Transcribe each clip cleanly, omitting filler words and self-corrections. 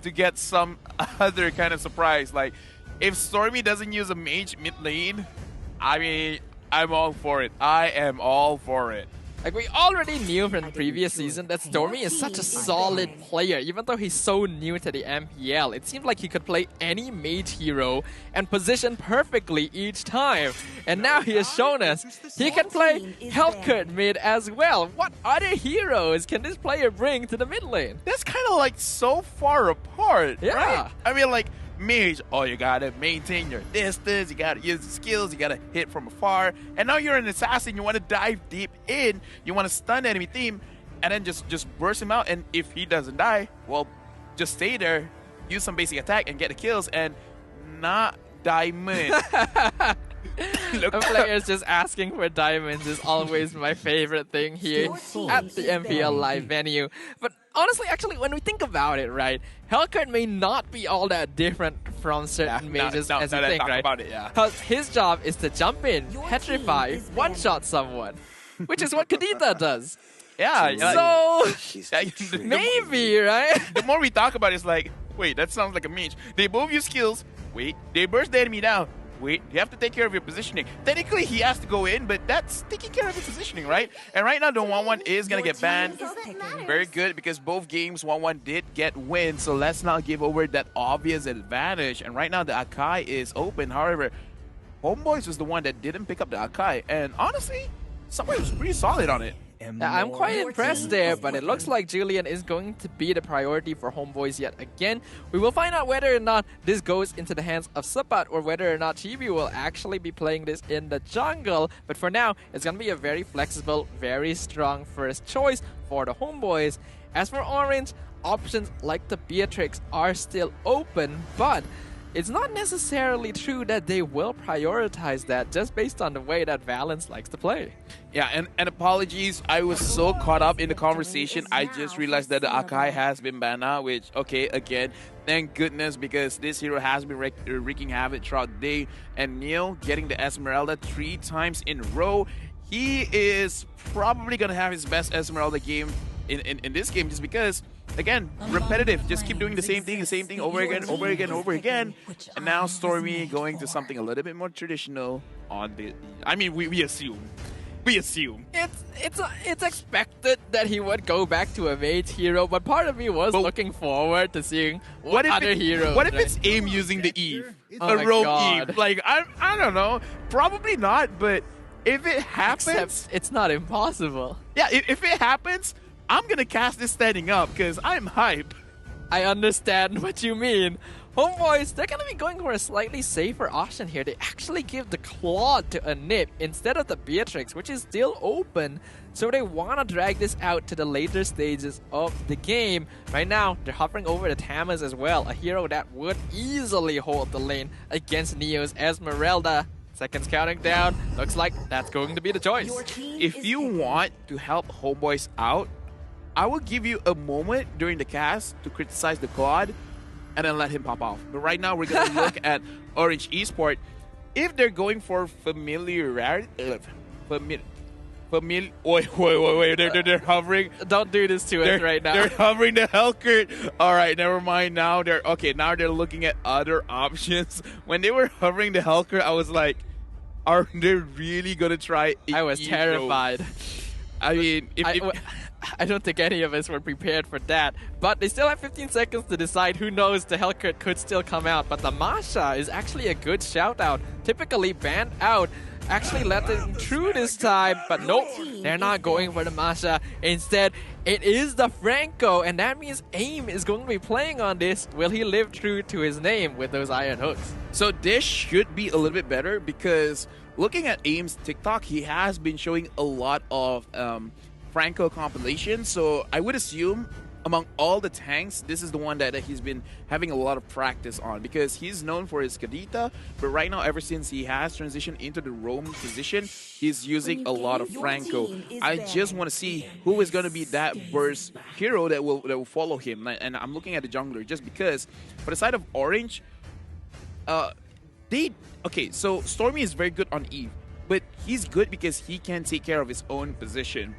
to get some other kind of surprise. Like, if Stormy doesn't use a mage mid lane, I mean, I'm all for it. I am all for it. Like, we already knew from the previous season that Stormy is such a solid player. Even though he's so new to the MPL, it seemed like he could play any mage hero and position perfectly each time. And now he has shown us he can play Hellcurt mid as well. What other heroes can this player bring to the mid lane? That's kind of like so far apart, Yeah. right? I mean, like, mage, oh, you gotta maintain your distance, you gotta use the skills, you gotta hit from afar. And now you're an assassin, you want to dive deep in, you want to stun enemy team, and then just burst him out. And if he doesn't die, well, just stay there, use some basic attack, and get the kills, and not diamond. Players just asking for diamonds is always my favorite thing here at the MPL live venue. But honestly, actually, when we think about it, right, Hellcurt may not be all that different from certain mages as you think, right? Because his job is to jump in, petrify, one-shot someone, which is what Kadita does. Yeah. So, maybe, right? The more we talk about it, it's like, wait, that sounds like a mage. They both use skills. Wait, they burst the enemy down. Wait, you have to take care of your positioning. Technically, he has to go in, but that's taking care of your positioning, right? And right now, the 1-1 is going to get banned. Very good, because both games, 1-1 did get wins, so let's not give over that obvious advantage. And right now, the Akai is open. However, HOMEBOIS was the one that didn't pick up the Akai. And honestly, somebody was pretty solid on it. I'm quite impressed there, but it looks like Julian is going to be the priority for HOMEBOIS yet again. We will find out whether or not this goes into the hands of Supat or whether or not Chibi will actually be playing this in the jungle. But for now, it's going to be a very flexible, very strong first choice for the HOMEBOIS. As for Orange, options like the Beatrix are still open, but it's not necessarily true that they will prioritize that just based on the way that Valence likes to play. Yeah, and apologies, I was so caught up in the conversation, I just realized that the Akai has been banned now, which, okay, again, thank goodness, because this hero has been wreaking havoc throughout the day. And Neil getting the Esmeralda 3 times in a row, he is probably going to have his best Esmeralda game in this game, just because, again, repetitive. Just keep doing the same thing over again. And now Stormy going to something a little bit more traditional on the... I mean, we assume. It's expected that he would go back to a mage hero, but part of me was looking forward to seeing what other heroes. What if it's AIM using the Eve? Oh a rogue Eve? Like, I don't know. Probably not, but if it happens... Except it's not impossible. Yeah, if it happens, I'm gonna cast this standing up because I'm hyped. I understand what you mean. HOMEBOIS, they're gonna be going for a slightly safer option here. They actually give the Claude to a Nip instead of the Beatrix, which is still open. So they wanna drag this out to the later stages of the game. Right now, they're hovering over the Tamas as well, a hero that would easily hold the lane against Neo's Esmeralda. Seconds counting down. Looks like that's going to be the choice. If you want to help HOMEBOIS out, I will give you a moment during the cast to criticize the Claude and then let him pop off. But right now, we're going to look at Orange Esports. If they're going for familiarity... wait, they're hovering. Don't do this to us right now. They're hovering the Hellcurt. All right, never mind. Now they're looking at other options. When they were hovering the Hellcurt, I was like, are they really going to try... I was terrified. I mean, I don't think any of us were prepared for that. But they still have 15 seconds to decide. Who knows, the Hellcurt could still come out. But the Masha is actually a good shout-out. Typically banned out. Actually let them through this time. But nope, they're not going for the Masha. Instead, it is the Franco. And that means AIM is going to be playing on this. Will he live true to his name with those iron hooks? So this should be a little bit better because looking at AIM's TikTok, he has been showing a lot of... Franco compilation, so I would assume among all the tanks, this is the one that he's been having a lot of practice on because he's known for his Kadita, but right now, ever since he has transitioned into the roam position, he's using a lot of Franco. I just want to see who is going to be that burst hero that will follow him, and I'm looking at the jungler just because for the side of Orange, so Stormy is very good on Eve, but he's good because he can take care of his own position.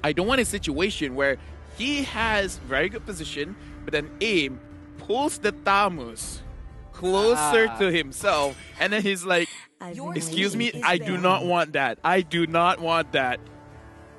I don't want a situation where he has very good position, but then AIM pulls the Tamus closer to himself, and then he's like, excuse me, I do not want that. I do not want that.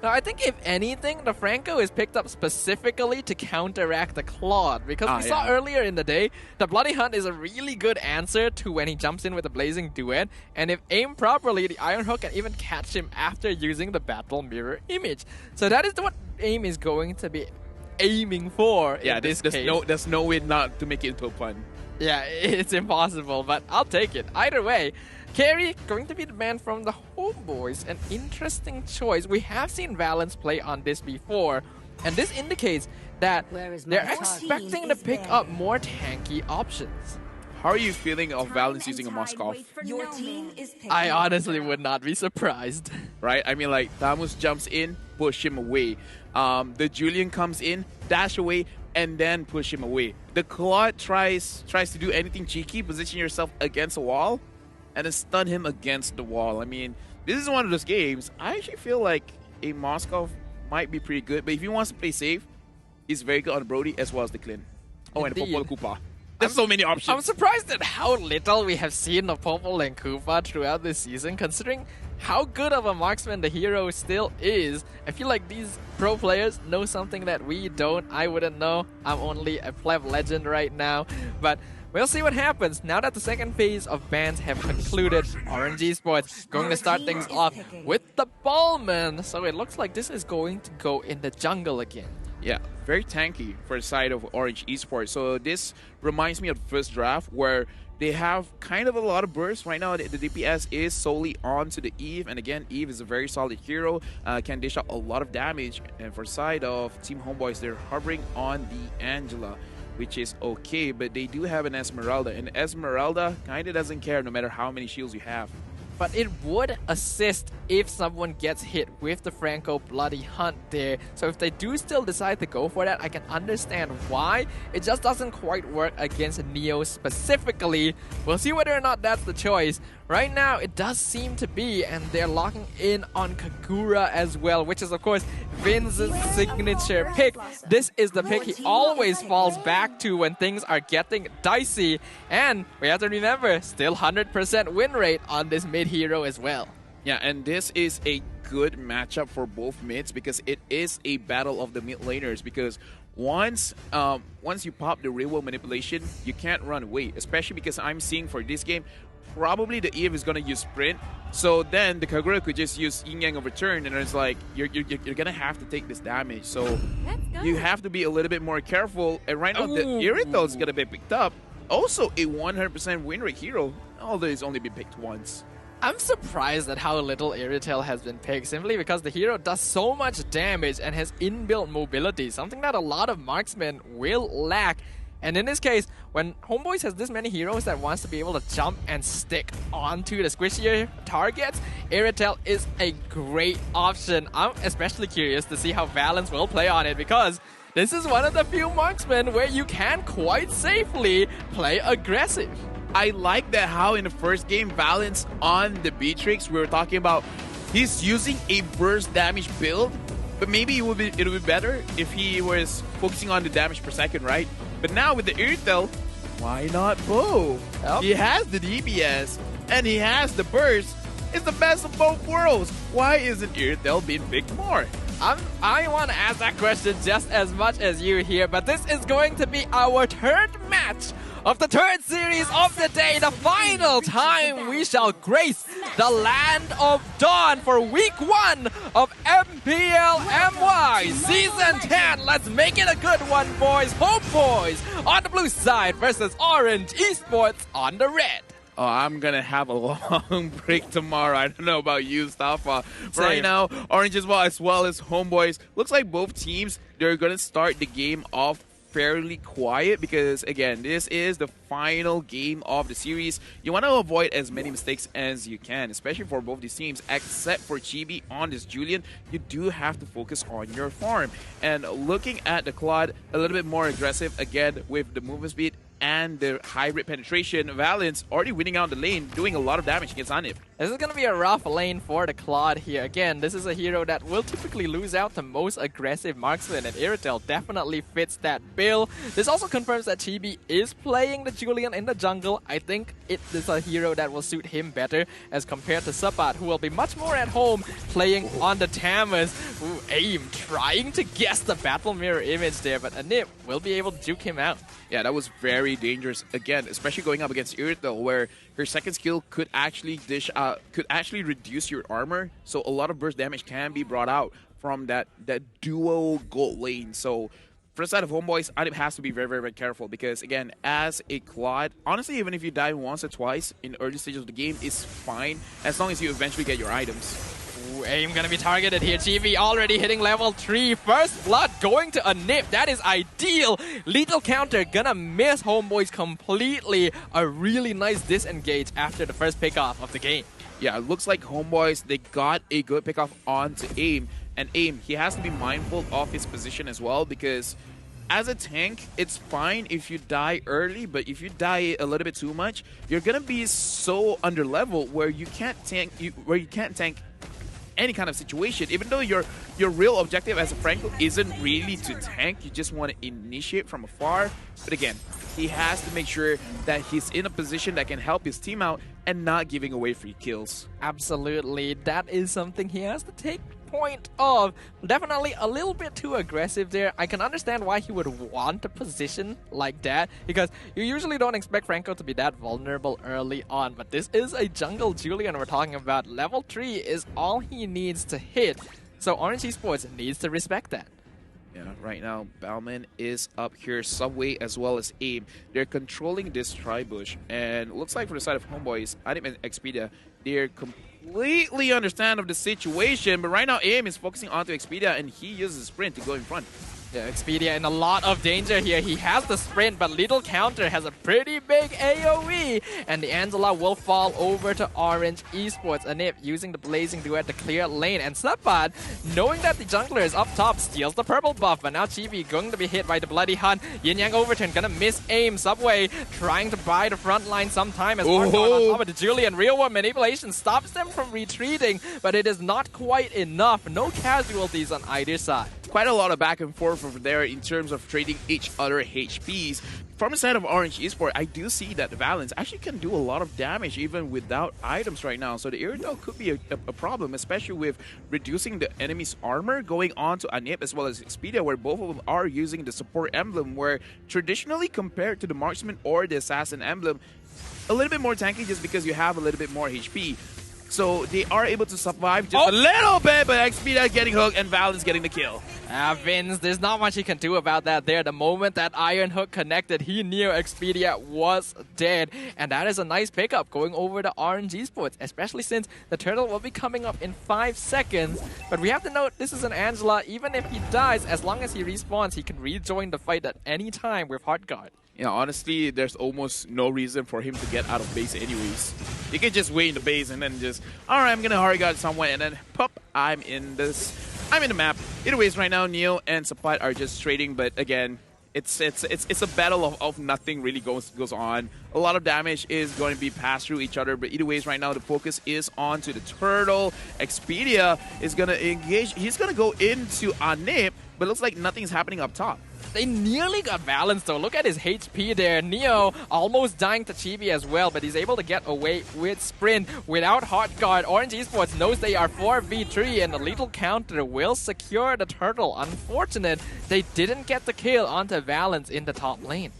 Now, I think if anything, the Franco is picked up specifically to counteract the Claude, because we saw earlier in the day, the Bloody Hunt is a really good answer to when he jumps in with the Blazing Duet, and if aimed properly, the Iron Hook can even catch him after using the Battle Mirror Image. So that is what AIM is going to be aiming for in this case. There's no way not to make it into a pun. Yeah, it's impossible, but I'll take it. Either way, Carry going to be the man from the Homeboys. An interesting choice. We have seen Valence play on this before, and this indicates that they're expecting to pick up more tanky options. How are you feeling of Valence using a Moskov? I honestly would not be surprised. Right? I mean, like, Tamus jumps in, push him away. The Julian comes in, dash away, and then push him away. The Claude tries to do anything cheeky, position yourself against a wall, and then stun him against the wall. I mean, this is one of those games. I actually feel like a Moskov might be pretty good, but if he wants to play safe, he's very good on Brody as well as the Clint. Oh, and Popol Koopa. There's so many options. I'm surprised at how little we have seen of Popol and Koopa throughout this season, considering how good of a marksman the hero still is. I feel like these pro players know something that we don't. I wouldn't know. I'm only a pleb legend right now. But we'll see what happens now that the second phase of bans have concluded. Orange Esports going to start things off with the Ballman. So it looks like this is going to go in the jungle again. Yeah, very tanky for the side of Orange Esports. So this reminds me of the first draft where they have kind of a lot of bursts. Right now, the DPS is solely onto the Eve. And again, Eve is a very solid hero. Can dish out a lot of damage. And for the side of Team Homeboys, they're hovering on the Angela, which is okay. But they do have an Esmeralda. And Esmeralda kind of doesn't care no matter how many shields you have. But it would assist if someone gets hit with the Franco Bloody Hunt there. So if they do still decide to go for that, I can understand why. It just doesn't quite work against Neo specifically. We'll see whether or not that's the choice. Right now, it does seem to be, and they're locking in on Kagura as well, which is, of course, Vince's signature pick. This is the pick he always falls back to when things are getting dicey. And we have to remember, still 100% win rate on this mid hero as well. Yeah, and this is a good matchup for both mids because it is a battle of the mid laners. Because once you pop the real world manipulation, you can't run away. Especially because I'm seeing for this game, probably the Eve is gonna use sprint. So then the Kagura could just use Yin Yang of return, and it's like you're gonna have to take this damage. So you have to be a little bit more careful. And right now the Irithel is gonna be picked up. Also a 100% win rate hero, although it's only been picked once. I'm surprised at how little Irithel has been picked, simply because the hero does so much damage and has inbuilt mobility, something that a lot of marksmen will lack. And in this case, when Homeboys has this many heroes that wants to be able to jump and stick onto the squishier targets, Irithel is a great option. I'm especially curious to see how Valence will play on it, because this is one of the few marksmen where you can quite safely play aggressive. I like that how in the first game, Valence on the Beatrix, we were talking about, he's using a burst damage build, but maybe it would be better if he was focusing on the damage per second, right? But now with the Irithel, why not both? Yep. He has the DPS and he has the burst. It's the best of both worlds. Why isn't Irithel being picked more? I want to ask that question just as much as you here, but this is going to be our third match of the third series of the day, the final time we shall grace the Land of Dawn for week 1 of MPL MY Season 10. Let's make it a good one, boys. Homeboys on the blue side versus Orange Esports on the red. Oh, I'm going to have a long break tomorrow. I don't know about you, Stafa. Right now, Orange as well as Homeboys. Looks like both teams, they're going to start the game off fairly quiet because, again, this is the final game of the series. You want to avoid as many mistakes as you can, especially for both these teams, except for Chibi on this Julian. You do have to focus on your farm. And looking at the Claude, a little bit more aggressive, again, with the movement speed and the hybrid penetration. Valence already winning out the lane, doing a lot of damage against Anif. This is going to be a rough lane for the Claude here. Again, this is a hero that will typically lose out to most aggressive marksman, and Iritel definitely fits that bill. This also confirms that Chibi is playing the Julian in the jungle. I think it is a hero that will suit him better as compared to Sabat, who will be much more at home playing on the Tamas. Ooh, Aim trying to guess the battle mirror image there, but Anip will be able to juke him out. Yeah, that was very dangerous again, especially going up against Iritel, where her second skill could actually reduce your armor, so a lot of burst damage can be brought out from that duo gold lane. So for the side of Homeboys, Anip has to be very, very, very careful because, again, as a Claude, honestly, even if you die once or twice in early stages of the game, it's fine as long as you eventually get your items. Ooh, Aim gonna be targeted here. Chibi already hitting level 3. First blood going to Anip. That is ideal. Lethal counter gonna miss Homeboys completely. A really nice disengage after the first pickoff of the game. Yeah, it looks like Homeboys, they got a good pickoff onto Aim. And Aim, he has to be mindful of his position as well because as a tank, it's fine if you die early, but if you die a little bit too much, you're gonna be so under level where you can't tank any kind of situation. Even though your real objective as a Franco isn't really to tank, you just want to initiate from afar. But again, he has to make sure that he's in a position that can help his team out and not giving away free kills. Absolutely, that is something he has to take point of. Definitely a little bit too aggressive there. I can understand why he would want a position like that because you usually don't expect Franco to be that vulnerable early on, but this is a jungle Julian we're talking about. Level 3 is all he needs to hit, so Orange Esports needs to respect that. Yeah, right now, Bauman is up here, Subway as well as Aim. They're controlling this tri-bush, and it looks like for the side of Homeboys, Anip and Expedia, they're completely understand of the situation, but right now Aim is focusing onto Expedia, and he uses Sprint to go in front. Yeah, Expedia in a lot of danger here. He has the sprint, but Little Counter has a pretty big AoE, and the Angela will fall over to Orange Esports. Anip using the Blazing Duet to clear lane, and Sabat, knowing that the jungler is up top, steals the purple buff, but now Chibi going to be hit by the Bloody Hunt. Yin Yang Overturn gonna miss Aim. Subway trying to buy the front line sometime as on top of the Julian. Real World Manipulation stops them from retreating, but it is not quite enough. No casualties on either side. Quite a lot of back and forth over there in terms of trading each other HPs. From the side of Orange Esports, I do see that the Valence actually can do a lot of damage even without items right now. So the Iritel could be a problem, especially with reducing the enemy's armor, going on to Anip as well as Expedia, where both of them are using the support emblem, where traditionally compared to the marksman or the assassin emblem, a little bit more tanky just because you have a little bit more HP. So they are able to survive just a little bit, but Expedia getting hooked and Valence getting the kill. Vince, there's not much he can do about that there. The moment that Iron Hook connected, he knew Expedia was dead. And that is a nice pickup going over to Orange Esports, especially since the turtle will be coming up in 5 seconds. But we have to note, this is an Angela. Even if he dies, as long as he respawns, he can rejoin the fight at any time with Heart Guard. Yeah, honestly, there's almost no reason for him to get out of base anyways. He can just wait in the base and then just, alright, I'm gonna hurry guard somewhere, and then pop, I'm in the map. Either ways, right now, Neo and Supply are just trading, but again, it's a battle of nothing really goes on. A lot of damage is going to be passed through each other, but either ways, right now, the focus is on to the turtle. Expedia is gonna engage. He's gonna go into Anip, but it looks like nothing's happening up top. They nearly got balanced though. Look at his HP there. Neo almost dying to Chibi as well, but he's able to get away with Sprint without Heart Guard. Orange Esports knows they are 4v3 and the Lethal Counter will secure the turtle. Unfortunate, they didn't get the kill onto Valence in the top lane.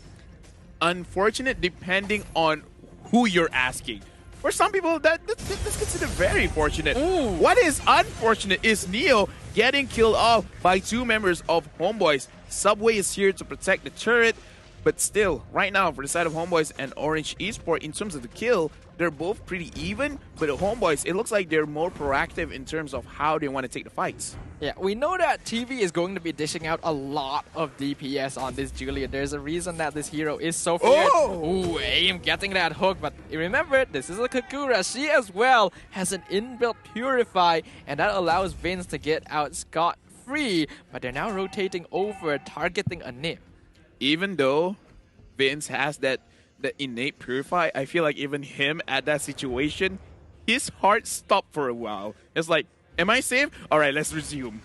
Unfortunate depending on who you're asking. For some people, that's considered very fortunate. Ooh. What is unfortunate is Neo getting killed off by 2 members of Homeboys. Subway is here to protect the turret, but still, right now, for the side of Homeboys and Orange Esports, in terms of the kill, they're both pretty even, but the Homeboys, it looks like they're more proactive in terms of how they want to take the fights. Yeah, we know that TV is going to be dishing out a lot of DPS on this Julian. There's a reason that this hero is so feared. Ooh, Aim getting that hook, but remember, this is a Kakura. She as well has an inbuilt Purify, and that allows Vince to get out scot-free, but they're now rotating over, targeting Anip. Even though Vince has that innate Purify, I feel like even him at that situation, his heart stopped for a while. It's like, am I safe? All right, let's resume.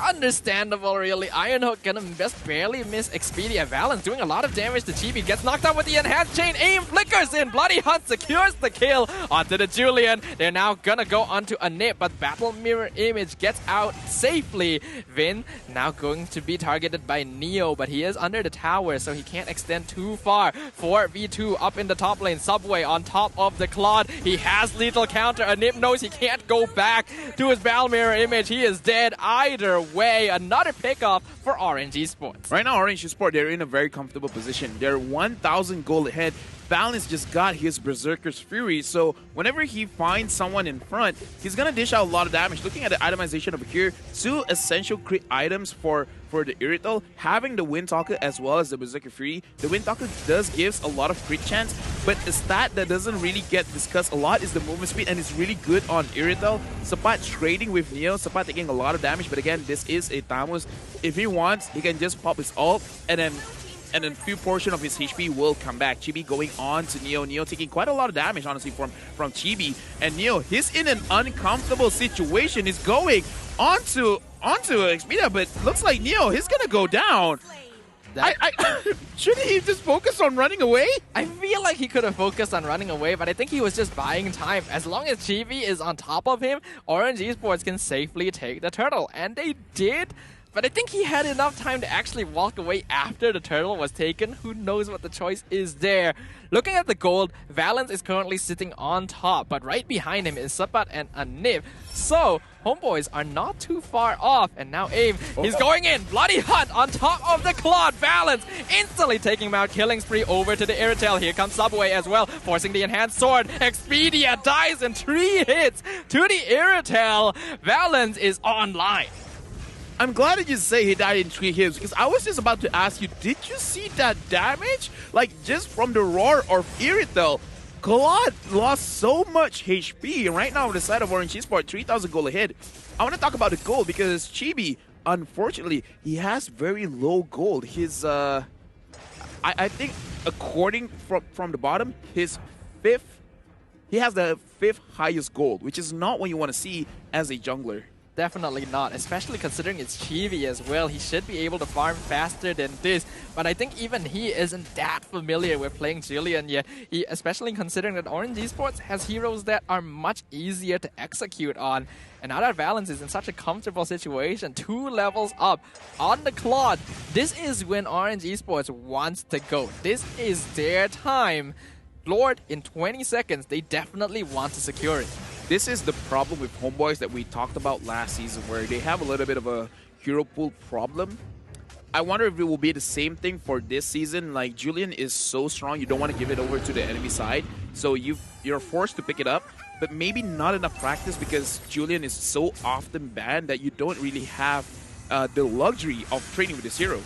Understandable, really. Ironhook gonna just barely miss Expedia. Valens doing a lot of damage to Chibi. Gets knocked out with the enhanced chain. Aim flickers in. Bloody Hunt secures the kill onto the Julian. They're now gonna go onto a nip, but Battle Mirror Image gets out safely. Vin now going to be targeted by Neo, but he is under the tower, so he can't extend too far. 4v2 up in the top lane. Subway on top of the Claude. He has lethal counter. A nip knows he can't go back to his Battle Mirror Image. He is dead either way. Another pickoff for Orange Esports. Right now, Orange Esports, they're in a very comfortable position. They're 1,000 gold ahead. Valens just got his Berserker's Fury, so whenever he finds someone in front, he's going to dish out a lot of damage. Looking at the itemization over here, 2 essential crit items for the Irrital, having the Windtalker as well as the Berserker Fury. The Windtalker does gives a lot of crit chance, but a stat that doesn't really get discussed a lot is the movement speed, and it's really good on Irrital. Sapat trading with Neo, Sapat taking a lot of damage, but again, this is a Tamus. If he wants, he can just pop his ult, and then few portion of his HP will come back. Chibi going on to Neo. Neo taking quite a lot of damage, honestly, from Chibi. And Neo, he's in an uncomfortable situation. He's going onto Expedia, but looks like Neo, he's gonna go down. Shouldn't he just focus on running away? I feel like he could have focused on running away, but I think he was just buying time. As long as Chibi is on top of him, Orange Esports can safely take the turtle. And they did. But I think he had enough time to actually walk away after the turtle was taken. Who knows what the choice is there. Looking at the gold, Valens is currently sitting on top, but right behind him is Sapat and Anip. So, Homeboys are not too far off. And now Aim, he's going in. Bloody Hunt on top of the Claude. Valens instantly taking him out. Killing spree over to the Irritel. Here comes Subway as well, forcing the enhanced sword. Expedia dies in 3 hits to the Irritel. Valens is online. I'm glad that you say he died in 3 hits, because I was just about to ask you, did you see that damage? Like, just from the roar of Irritel, Claude lost so much HP. And right now on the side of Orange Esports, 3,000 gold ahead. I want to talk about the gold, because Chibi, unfortunately, he has very low gold. His, I think, according from the bottom, his 5th, he has the 5th highest gold, which is not what you want to see as a jungler. Definitely not, especially considering it's Chibi as well. He should be able to farm faster than this, but I think even he isn't that familiar with playing Julian yet, especially considering that Orange Esports has heroes that are much easier to execute on. And now that Valens is in such a comfortable situation, 2 levels up on the Claude, this is when Orange Esports wants to go. This is their time. Lord, in 20 seconds, they definitely want to secure it. This is the problem with Homeboys that we talked about last season, where they have a little bit of a hero pool problem. I wonder if it will be the same thing for this season. Like, Julian is so strong, you don't want to give it over to the enemy side. So you're forced to pick it up, but maybe not enough practice, because Julian is so often banned that you don't really have the luxury of training with this hero.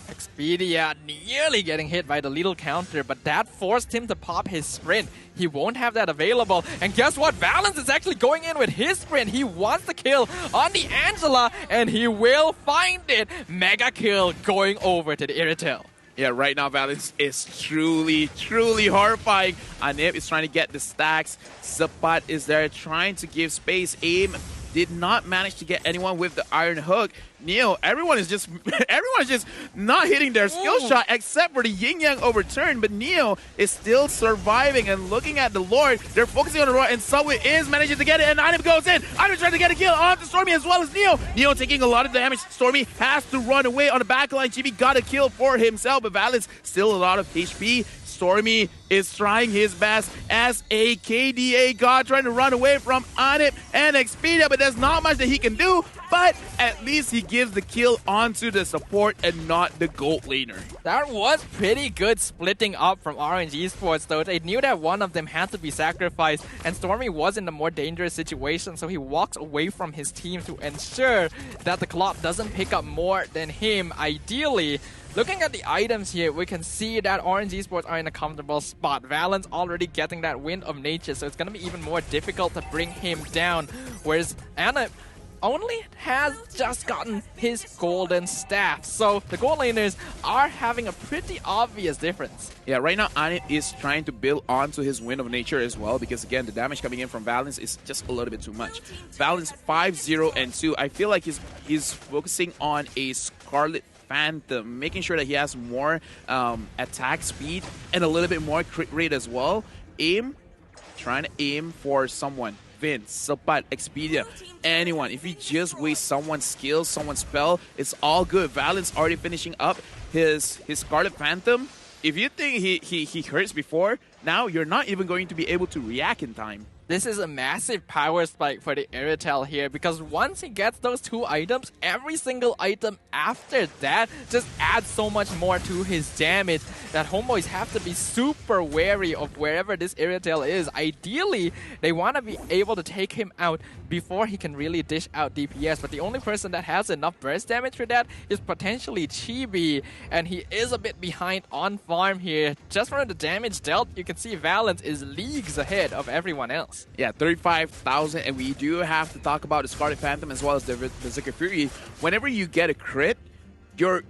Expedia nearly getting hit by the lethal counter, but that forced him to pop his sprint. He won't have that available. And guess what? Valens is actually going in with his sprint. He wants the kill on the Angela, and he will find it. Mega kill going over to the Irritel. Yeah, right now Valens is truly, truly horrifying. Anip is trying to get the stacks. Sapat is there trying to give space. Aim did not manage to get anyone with the Iron Hook. Neo, everyone is just not hitting their skill shot except for the Yin Yang overturn, but Neo is still surviving. And looking at the Lord, they're focusing on the Lord, and Subway is managing to get it, and Item goes in. Item trying to get a kill onto Stormy as well as Neo. Neo taking a lot of damage. Stormy has to run away on the backline. Chibi got a kill for himself, but Valens still a lot of HP. Stormy is trying his best as a KDA god, trying to run away from Anip and Expedia, but there's not much that he can do. But at least he gives the kill onto the support and not the gold laner. That was pretty good splitting up from Orange Esports, though. They knew that one of them had to be sacrificed, and Stormy was in a more dangerous situation, so he walks away from his team to ensure that the Claude doesn't pick up more than him, ideally. Looking at the items here, we can see that Orange Esports are in a comfortable spot. Valens already getting that Wind of Nature, so it's going to be even more difficult to bring him down. Whereas Anna only has just gotten his golden staff. So the gold laners are having a pretty obvious difference. Yeah, right now Anip is trying to build onto his Wind of Nature as well, because again, the damage coming in from Valence is just a little bit too much. Valence 5-0 and 2. I feel like he's focusing on a Scarlet Phantom, making sure that he has more attack speed and a little bit more crit rate as well. Trying to aim for someone. Vince, Sapat, Expedia, anyone. If he just wastes someone's skill, someone's spell, it's all good. Valence already finishing up his Scarlet Phantom. If you think he hurts before, now you're not even going to be able to react in time. This is a massive power spike for the Irritel here, because once he gets those 2 items, every single item after that just adds so much more to his damage that Homeboys have to be super wary of wherever this Irritel is. Ideally, they want to be able to take him out before he can really dish out DPS, but the only person that has enough burst damage for that is potentially Chibi, and he is a bit behind on farm here. Just from the damage dealt, you can see Valence is leagues ahead of everyone else. Yeah, 35,000, and we do have to talk about the Scarlet Phantom as well as the Berserker Fury. Whenever you get a crit, your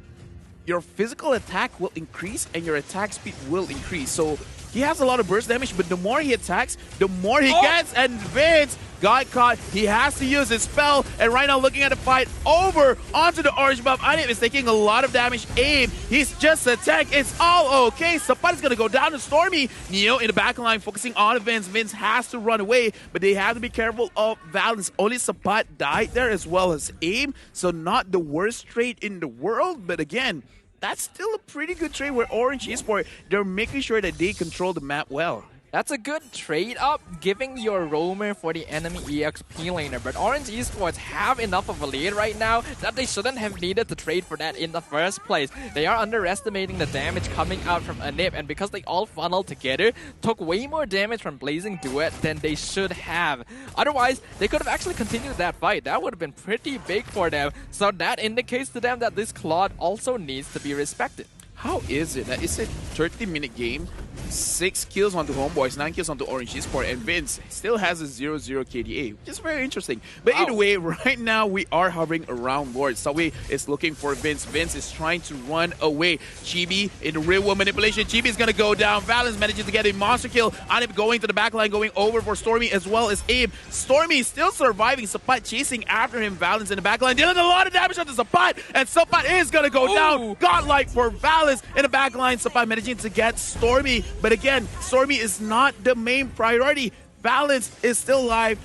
physical attack will increase and your attack speed will increase. So he has a lot of burst damage, but the more he attacks, the more he gets, and Vince got caught. He has to use his spell, and right now looking at the fight over onto the orange buff. Anip is taking a lot of damage. Aim, he's just a tank. It's all okay. Sapat is going to go down to Stormy. Neo in the back line focusing on Vince. Vince has to run away, but they have to be careful of Valence. Only Sapat died there as well as Aim, so not the worst trade in the world, but again, that's still a pretty good trade where Orange Esports, they're making sure that they control the map well. That's a good trade-up, giving your roamer for the enemy EXP laner, but Orange Esports have enough of a lead right now that they shouldn't have needed to trade for that in the first place. They are underestimating the damage coming out from Anip, and because they all funneled together, took way more damage from Blazing Duet than they should have. Otherwise, they could have actually continued that fight. That would have been pretty big for them, so that indicates to them that this Claude also needs to be respected. How is it that it's a 30-minute game, 6 kills onto Homebois, 9 kills onto Orange Esports, and Vince still has a 0-0 KDA, which is very interesting. But either way, right now we are hovering around Lord. Subway is looking for Vince. Vince is trying to run away. Chibi in the real world manipulation. Chibi is going to go down. Valence manages to get a monster kill. Anip going to the backline, going over for Stormy as well as Abe. Stormy still surviving. Sapat chasing after him. Valence in the backline, dealing a lot of damage onto Sapat, and Sapat is going to go down. Godlike for Valence in the backline. Sapat managing to get Stormy. But again, Stormy is not the main priority. Valence is still alive.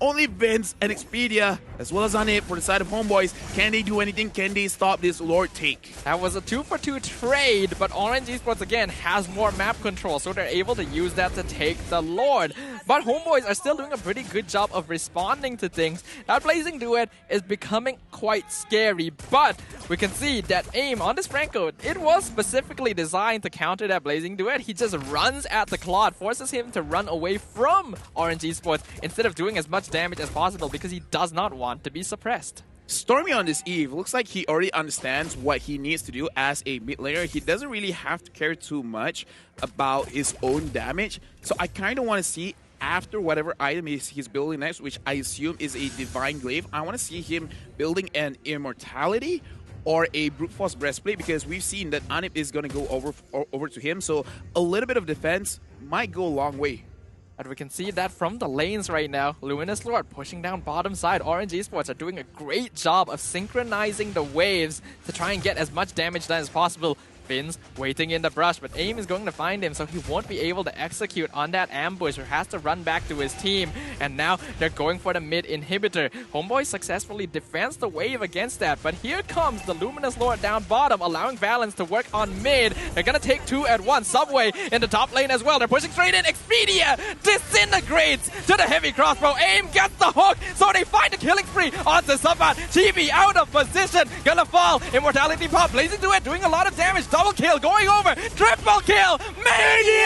Only Vince and Expedia, as well as Anip for the side of Homeboys. Can they do anything? Can they stop this Lord take? That was a 2-for-2 trade, but Orange Esports again has more map control, so they're able to use that to take the Lord. But Homeboys are still doing a pretty good job of responding to things. That Blazing Duet is becoming quite scary, but we can see that aim on this Franco, it was specifically designed to counter that Blazing Duet. He just runs at the Claude, forces him to run away from Orange Esports instead of doing as much damage as possible because he does not want to be suppressed. Stormy on this Eve looks like he already understands what he needs to do as a mid laner. He doesn't really have to care too much about his own damage. So I kind of want to see after whatever item he's building next, which I assume is a Divine Glaive, I want to see him building an Immortality or a Brute Force Breastplate, because we've seen that Anip is going to go over to him. So a little bit of defense might go a long way. And we can see that from the lanes right now. Luminous Lord pushing down bottom side. Orange Esports are doing a great job of synchronizing the waves to try and get as much damage done as possible. Finn's waiting in the brush, but Aim is going to find him, so he won't be able to execute on that ambush or has to run back to his team. And now they're going for the mid inhibitor. Homeboy successfully defends the wave against that, but here comes the Luminous Lord down bottom, allowing Valence to work on mid. They're going to take 2 at once. Subway in the top lane as well. They're pushing straight in. Expedia disintegrates to the heavy crossbow. Aim gets the hook, so they find the killing spree onto Sabat. Chibi out of position, gonna fall. Immortality pop, Blazing Duet doing a lot of damage. Double kill, going over, triple kill, maybe